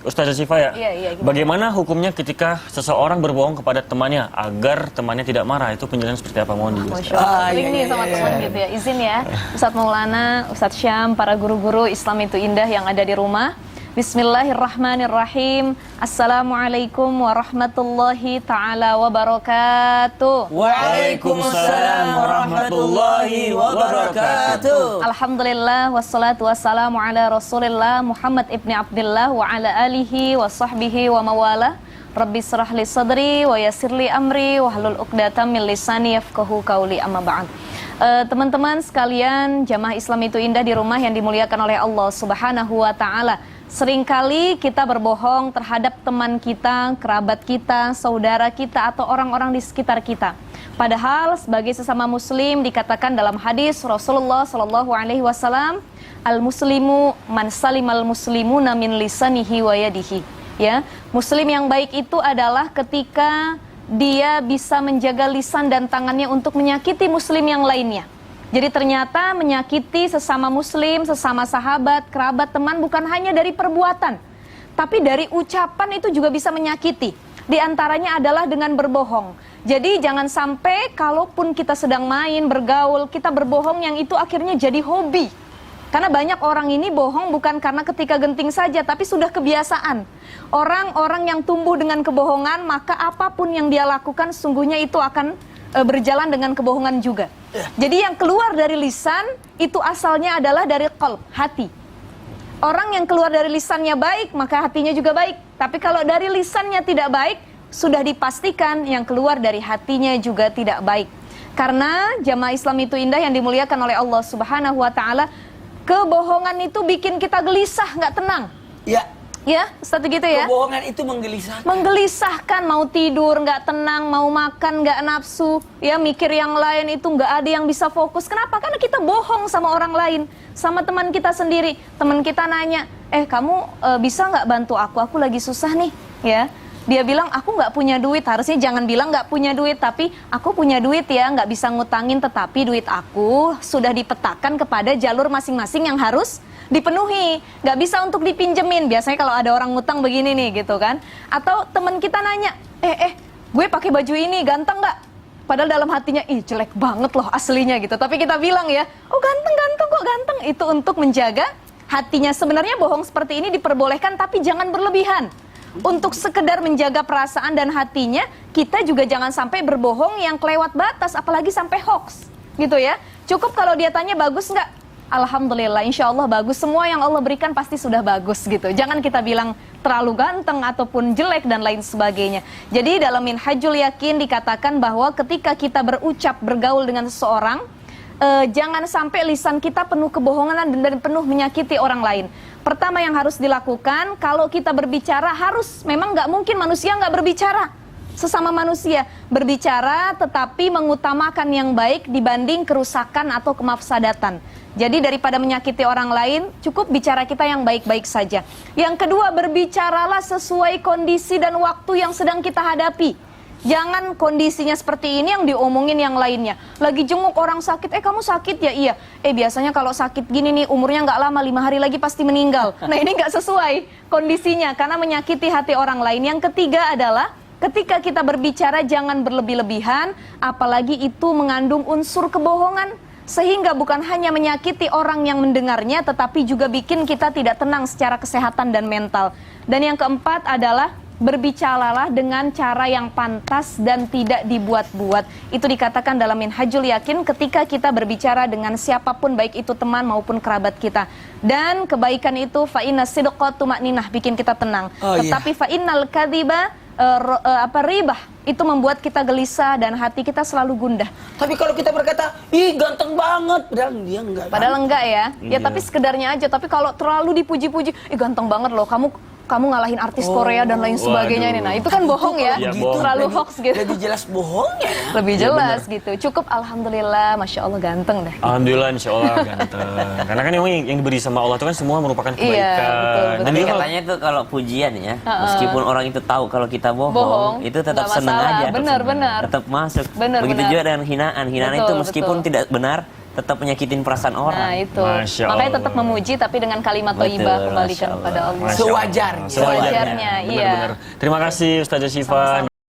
Ustazah Syifa ya. Iya, Bagaimana hukumnya ketika seseorang berbohong kepada temannya agar temannya tidak marah? Itu penjelasan seperti apa, mohon Masya Allah, sering nih sama teman gitu ya. Izin ya, Ustadz Maulana, Ustadz Syam, para guru-guru Islam itu indah yang ada di rumah. Bismillahirrahmanirrahim. Assalamualaikum warahmatullahi ta'ala wabarakatuh. Waalaikumsalam warahmatullahi wabarakatuh. Alhamdulillah wassalatu wassalamu ala Rasulillah Muhammad ibni Abdullah wa ala alihi wa sahbihi wa mawala. Rabbi srah li sadri wa yassir li amri wa hlul 'uqdatam min lisani yafqahu qauli, amma ba'd. Teman-teman sekalian, jamaah Islam itu indah di rumah yang dimuliakan oleh Allah Subhanahu wa taala. Seringkali kita berbohong terhadap teman kita, kerabat kita, saudara kita, atau orang-orang di sekitar kita. Padahal sebagai sesama muslim dikatakan dalam hadis Rasulullah Shallallahu Alaihi Wasallam, al-muslimu man salimal muslimuna min lisanihi wa yadihi. Ya, muslim yang baik itu adalah ketika dia bisa menjaga lisan dan tangannya untuk menyakiti muslim yang lainnya. Jadi ternyata menyakiti sesama muslim, sesama sahabat, kerabat, teman bukan hanya dari perbuatan, tapi dari ucapan itu juga bisa menyakiti. Di antaranya adalah dengan berbohong. Jadi jangan sampai kalaupun kita sedang main, bergaul, kita berbohong yang itu akhirnya jadi hobi. Karena banyak orang ini bohong bukan karena ketika genting saja, tapi sudah kebiasaan. Orang-orang yang tumbuh dengan kebohongan, maka apapun yang dia lakukan sungguhnya itu akan berjalan dengan kebohongan juga. Jadi yang keluar dari lisan itu asalnya adalah dari qalb, hati. Orang yang keluar dari lisannya baik, maka hatinya juga baik. Tapi kalau dari lisannya tidak baik, sudah dipastikan yang keluar dari hatinya juga tidak baik. Karena jamaah Islam itu indah yang dimuliakan oleh Allah Subhanahu wa taala, kebohongan itu bikin kita gelisah, nggak tenang. Ya, Ustaz gitu ya. Kebohongan itu menggelisahkan. Menggelisahkan, mau tidur nggak tenang, mau makan nggak nafsu, ya mikir yang lain itu nggak ada yang bisa fokus. Kenapa? Karena kita bohong sama orang lain, sama teman kita sendiri. Teman kita nanya, kamu bisa nggak bantu aku lagi susah nih, ya. Dia bilang aku nggak punya duit. Harusnya jangan bilang nggak punya duit, tapi aku punya duit ya, nggak bisa ngutangin, tetapi duit aku sudah dipetakan kepada jalur masing-masing yang harus dipenuhi, nggak bisa untuk dipinjemin. Biasanya kalau ada orang ngutang begini nih gitu kan. Atau teman kita nanya, gue pakai baju ini ganteng nggak? Padahal dalam hatinya, jelek banget loh aslinya gitu. Tapi kita bilang ya, oh ganteng kok ganteng. Itu untuk menjaga hatinya. Sebenarnya bohong seperti ini diperbolehkan, tapi jangan berlebihan. Untuk sekedar menjaga perasaan dan hatinya, kita juga jangan sampai berbohong yang kelewat batas, apalagi sampai hoax gitu ya. Cukup kalau dia tanya bagus nggak? Alhamdulillah, insya Allah bagus. Semua yang Allah berikan pasti sudah bagus gitu. Jangan kita bilang terlalu ganteng ataupun jelek dan lain sebagainya. Jadi dalam Minhajul Yakin dikatakan bahwa ketika kita berucap, bergaul dengan seseorang, jangan sampai lisan kita penuh kebohongan dan penuh menyakiti orang lain. Pertama yang harus dilakukan, kalau kita berbicara memang nggak mungkin manusia nggak berbicara. Sesama manusia berbicara tetapi mengutamakan yang baik dibanding kerusakan atau kemafsadatan. Jadi daripada menyakiti orang lain, cukup bicara kita yang baik-baik saja. Yang kedua, berbicaralah sesuai kondisi dan waktu yang sedang kita hadapi. Jangan kondisinya seperti ini yang diomongin yang lainnya. Lagi jenguk orang sakit, kamu sakit ya? Iya. Biasanya kalau sakit gini nih umurnya nggak lama, 5 hari lagi pasti meninggal. Nah ini nggak sesuai kondisinya karena menyakiti hati orang lain. Yang ketiga adalah ketika kita berbicara jangan berlebih-lebihan, apalagi itu mengandung unsur kebohongan. Sehingga bukan hanya menyakiti orang yang mendengarnya, tetapi juga bikin kita tidak tenang secara kesehatan dan mental. Dan yang keempat adalah berbicaralah dengan cara yang pantas dan tidak dibuat-buat. Itu dikatakan dalam Minhajul Yakin ketika kita berbicara dengan siapapun, baik itu teman maupun kerabat kita. Dan kebaikan itu fa'inna sidqa tuma'ninah, bikin kita tenang. Tetapi fa'innal kadhiba ribah, itu membuat kita gelisah dan hati kita selalu gundah. Tapi kalau kita berkata, ganteng banget, padahal dia enggak. Padahal enggak ya. Ya tapi sekedarnya aja. Tapi kalau terlalu dipuji-puji, ganteng banget loh, kamu ngalahin artis Korea dan lain sebagainya ini. Nah, itu kan bohong ya. Terlalu hoax gitu. Lebih jelas bohongnya. Lebih jelas gitu. Cukup alhamdulillah, masya Allah ganteng dah. Alhamdulillah, insya Allah ganteng. Karena kan yang diberi sama Allah itu kan semua merupakan kebaikan. Iya, betul. Tapi katanya itu kalau pujian ya, meskipun orang itu tahu kalau kita bohong itu tetap senang aja. Benar. Tetap masuk. Begitu juga dengan hinaan. Hinaan itu meskipun tidak benar, tetap menyakitin perasaan orang. Nah itu, Masya makanya Allah. tetap memuji tapi dengan kalimat Betul, thayyibah kembalikan Masya kepada Allah. Allah. Masya Allah. Sewajarnya. Sewajarnya, iya. Benar-benar. Terima kasih Ustazah Syifa. Sama-sama.